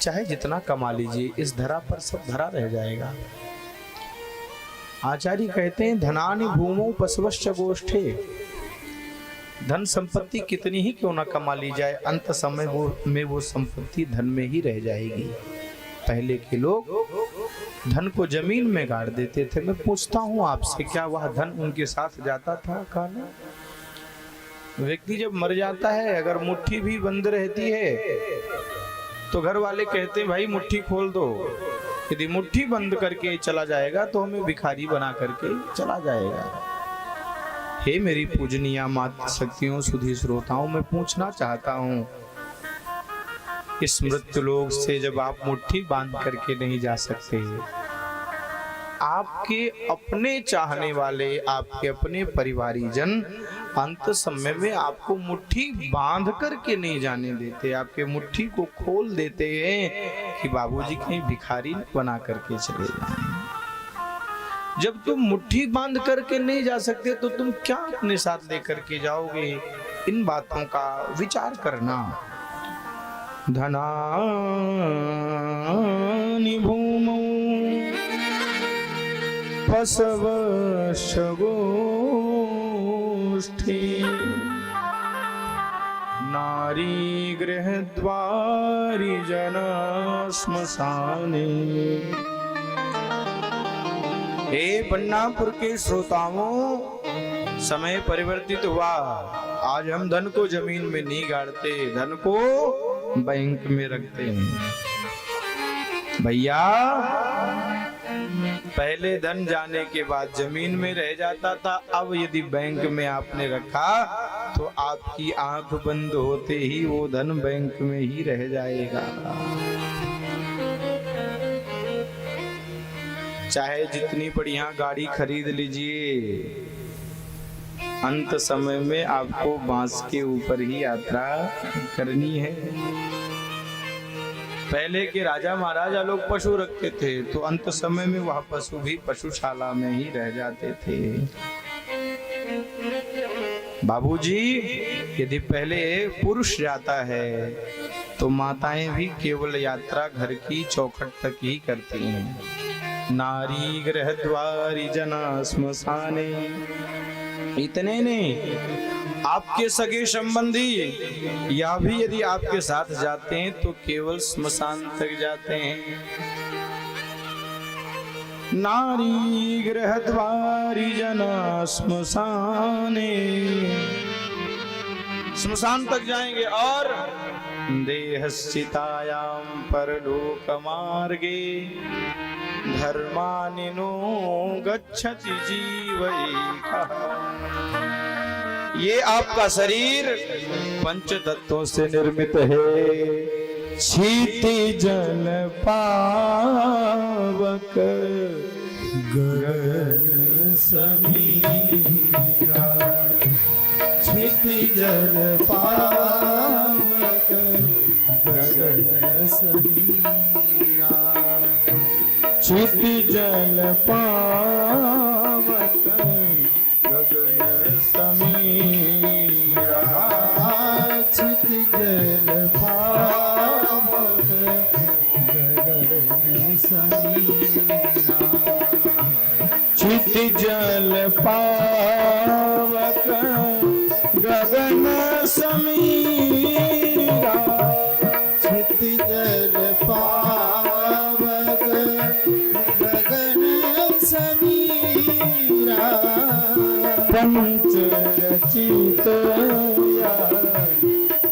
चाहे जितना कमा लीजिए, इस धरा पर सब धरा रह जाएगा। आचार्य कहते हैं धनानि भूमौ पशवश्च गोष्ठे, धन संपत्ति कितनी ही क्यों ना कमा ली जाए, अंत समय वो संपत्ति धन में ही रह जाएगी। पहले के लोग धन को जमीन में गाड़ देते थे। मैं पूछता हूँ आपसे, क्या वह धन उनके साथ जाता था? खाना व्यक्ति जब मर जाता है, अगर मुट्ठी भी बंद रहती है तो घर वाले कहते हैं भाई मुट्ठी खोल दो। यदि मुट्ठी बंद करके चला जाएगा तो हमें भिखारी बना करके चला जाएगा। हे मेरी पूजनीय मातृ शक्तियों, सुधी श्रोताओं, मैं पूछना चाहता हूँ, इस मृत्यु लोक से जब आप मुट्ठी बांध करके नहीं जा सकते, आपके अपने चाहने वाले, आपके अपने परिवारीजन अंत समय में आपको मुट्ठी बांध करके नहीं जाने देते, आपके मुट्ठी को खोल देते हैं कि बाबूजी कहीं भिखारी बना करके चले जाएं। जब तुम मुट्ठी बांध करके नहीं जा सकते तो तुम क्या अपने साथ लेकर के जाओगे? इन बातों का विचार करना। धनानि भूमौ पशवश्च गोष्ठे, नारी गृहद्वारि जना श्मशाने। हे पन्नापुर के श्रोताओं, समय परिवर्तित हुआ। आज हम धन को जमीन में नहीं गाड़ते, धन को बैंक में रखते हैं। भैया पहले धन जाने के बाद जमीन में रह जाता था, अब यदि बैंक में आपने रखा तो आपकी आंख बंद होते ही वो धन बैंक में ही रह जाएगा। चाहे जितनी बढ़िया गाड़ी खरीद लीजिए, अंत समय में आपको बांस के ऊपर ही यात्रा करनी है। पहले के राजा महाराजा लोग पशु रखते थे तो अंत समय में वह पशु भी पशुशाला में ही रह जाते थे। बाबूजी, यदि पहले पुरुष जाता है तो माताएं भी केवल यात्रा घर की चौखट तक ही करती हैं। नारी गृहद्वारि जना श्मशाने। इतने नहीं, आपके सगे संबंधी या भी यदि आपके साथ जाते हैं तो केवल श्मशान तक जाते हैं। नारी गृहद्वारि जना श्मशाने, श्मशान तक जाएंगे। और देहस्थितायां परलोक मार्गे धर्मानिनो गच्छति जीवैकः। ये आपका शरीर पंच तत्वों से निर्मित है। क्षितिजल पावक गगन समीरा, क्षितिजल पावक गगन समीरा, क्षितिजल पावक गगन समीरा, क्षितिजल पावक गगन समीरा, क्षितिजल पावक गगन समीरा, क्षितिजल पावक गगन समीरा, पंच रचित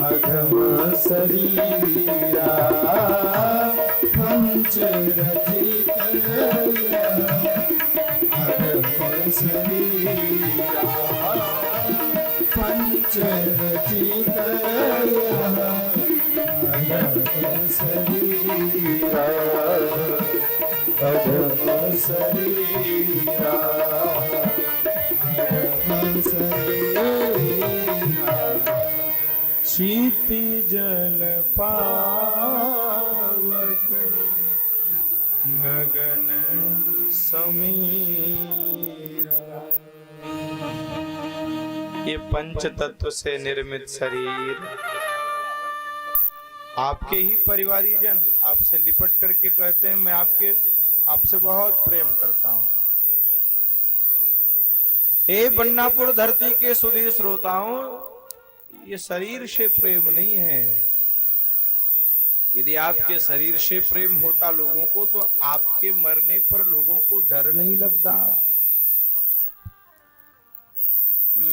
अधम शरीरा, पंच रचित अधम शरीरा, पंच रचित अधम शरीरा, अधम शरीरा, अधम शरीरा। क्षितिजल पावक गगन समीरा। ये पंच तत्व से निर्मित शरीर आपके ही परिवारी जन आपसे लिपट करके कहते हैं मैं आपसे बहुत प्रेम करता हूं। हे बन्नापुर धरती के सुधी श्रोताओं, ये शरीर से प्रेम नहीं है। यदि आपके शरीर से प्रेम होता लोगों को तो आपके मरने पर लोगों को डर नहीं लगता।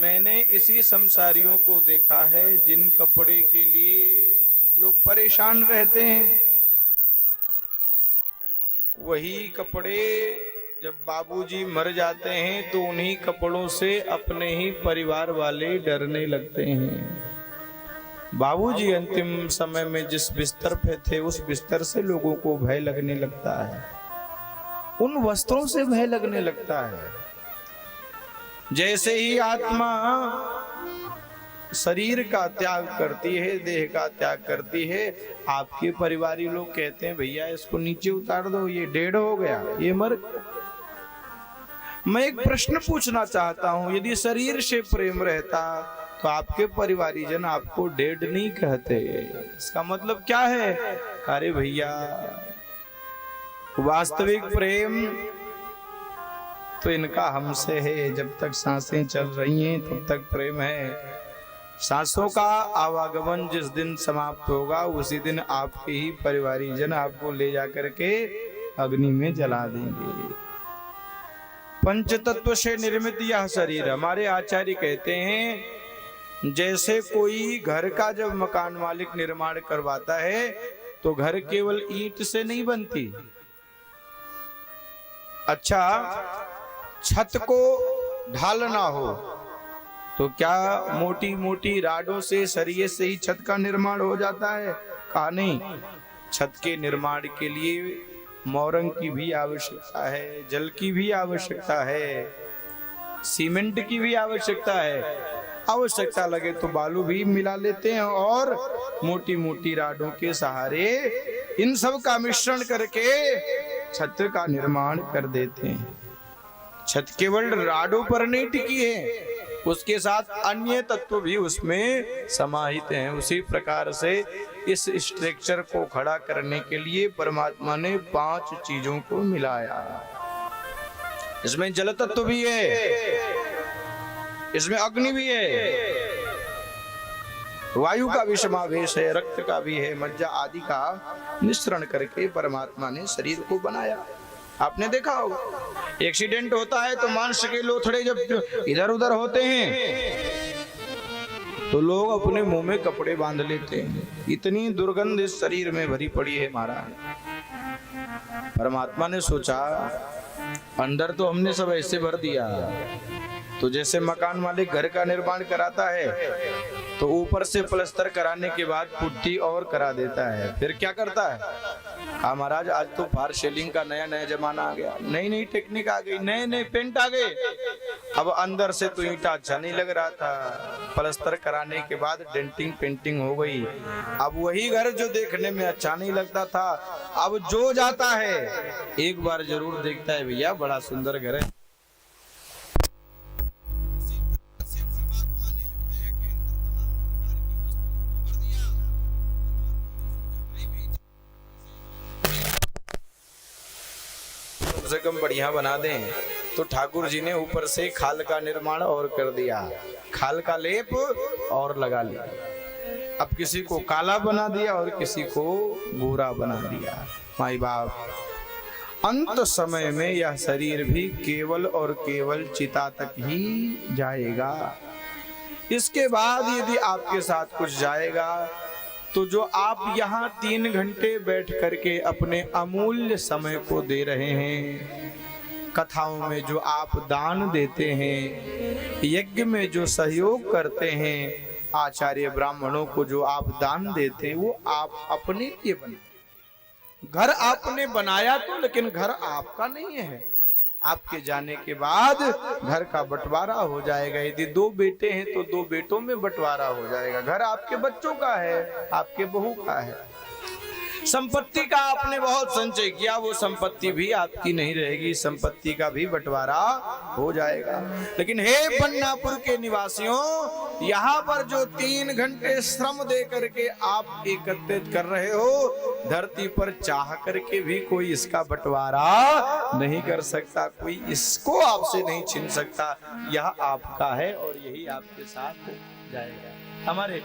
मैंने इसी संसारियों को देखा है जिन कपड़े के लिए लोग परेशान रहते हैं, वही कपड़े जब बाबूजी मर जाते हैं तो उन्हीं कपड़ों से अपने ही परिवार वाले डरने लगते हैं। बाबूजी अंतिम समय में जिस बिस्तर पे थे उस बिस्तर से लोगों को भय लगने लगता है, उन वस्त्रों से भय लगने लगता है। जैसे ही आत्मा शरीर का त्याग करती है, देह का त्याग करती है, आपके परिवारी लोग कहते हैं भैया इसको नीचे उतार दो, ये डेढ़ हो गया, ये मर। मैं एक प्रश्न पूछना चाहता हूं, यदि शरीर से प्रेम रहता तो आपके परिवारी जन आपको डेड नहीं कहते। इसका मतलब क्या है? अरे भैया वास्तविक प्रेम तो इनका हमसे है, जब तक सांसें चल रही हैं तब तक प्रेम है। सांसों का आवागमन जिस दिन समाप्त होगा उसी दिन आपके ही परिवारी जन आपको ले जाकर के अग्नि में जला देंगे। पंच तत्व से निर्मित यह शरीर, हमारे आचार्य कहते हैं जैसे कोई घर का जब मकान मालिक निर्माण करवाता है तो घर केवल ईंट से नहीं बनती। अच्छा, छत को ढालना हो तो क्या मोटी मोटी राडों से सरिये से ही छत का निर्माण हो जाता है? कहा नहीं, छत के निर्माण के लिए मोरंग की भी आवश्यकता है, जल की भी आवश्यकता है, सीमेंट की भी आवश्यकता है। आवश्यकता लगे तो बालू भी मिला लेते हैं और मोटी मोटी राडों के सहारे इन सब का मिश्रण करके छत का निर्माण कर देते हैं। छत केवल राडों पर नहीं टिकी है, उसके साथ अन्य तत्व भी उसमें समाहित हैं। उसी प्रकार से इस स्ट्रक्चर को खड़ा करने के लिए परमात्मा ने 5 चीजों को मिलाया। इसमें जल तत्व भी है, इसमें अग्नि भी है, वायु का भी समावेश है, रक्त का भी है, मज्जा आदि का मिश्रण करके परमात्मा ने शरीर को बनाया। आपने देखा होगा एक्सीडेंट होता है तो मांस के लोथड़े जब इधर उधर होते हैं तो लोग अपने मुंह में कपड़े बांध लेते हैं। इतनी दुर्गंध इस शरीर में भरी पड़ी है महाराज। परमात्मा ने सोचा अंदर तो हमने सब ऐसे भर दिया, तो जैसे मकान मालिक घर का निर्माण कराता है तो ऊपर से प्लास्टर कराने के बाद पुट्टी और करा देता है, फिर क्या करता है? हाँ महाराज, आज तो फार सेलिंग का नया नया जमाना आ गया, नई नई टेक्निक आ गई, नए नए पेंट आ गए। अब अंदर से तो ईंटा अच्छा नहीं लग रहा था, प्लास्टर कराने के बाद डेंटिंग पेंटिंग हो गई। अब वही घर जो देखने में अच्छा नहीं लगता था, अब जो जाता है एक बार जरूर देखता है भैया बड़ा सुंदर घर है। से कम बढ़िया बना दें तो ठाकुर जी ने ऊपर से खाल का निर्माण और कर दिया, खाल का लेप और लगा लिया। अब किसी को काला बना दिया और किसी को गोरा बना दिया। माई बाप, अंत समय में यह शरीर भी केवल और केवल चिता तक ही जाएगा। इसके बाद यदि आपके साथ कुछ जाएगा तो जो आप यहाँ 3 घंटे बैठ करके अपने अमूल्य समय को दे रहे हैं, कथाओं में जो आप दान देते हैं, यज्ञ में जो सहयोग करते हैं, आचार्य ब्राह्मणों को जो आप दान देते हैं, वो आप अपने लिए बने। घर आपने बनाया तो, लेकिन घर आपका नहीं है। आपके जाने के बाद घर का बंटवारा हो जाएगा। यदि 2 बेटे हैं तो 2 बेटों में बंटवारा हो जाएगा। घर आपके बच्चों का है, आपके बहू का है। संपत्ति का आपने बहुत संचय किया, वो संपत्ति भी आपकी नहीं रहेगी, संपत्ति का भी बंटवारा हो जाएगा। लेकिन हे पन्नापुर के निवासियों, यहाँ पर जो 3 घंटे श्रम दे करके आप एकत्रित कर रहे हो, धरती पर चाह करके भी कोई इसका बंटवारा नहीं कर सकता, कोई इसको आपसे नहीं छीन सकता। यह आपका है और यही आपके साथ जाएगा। हमारे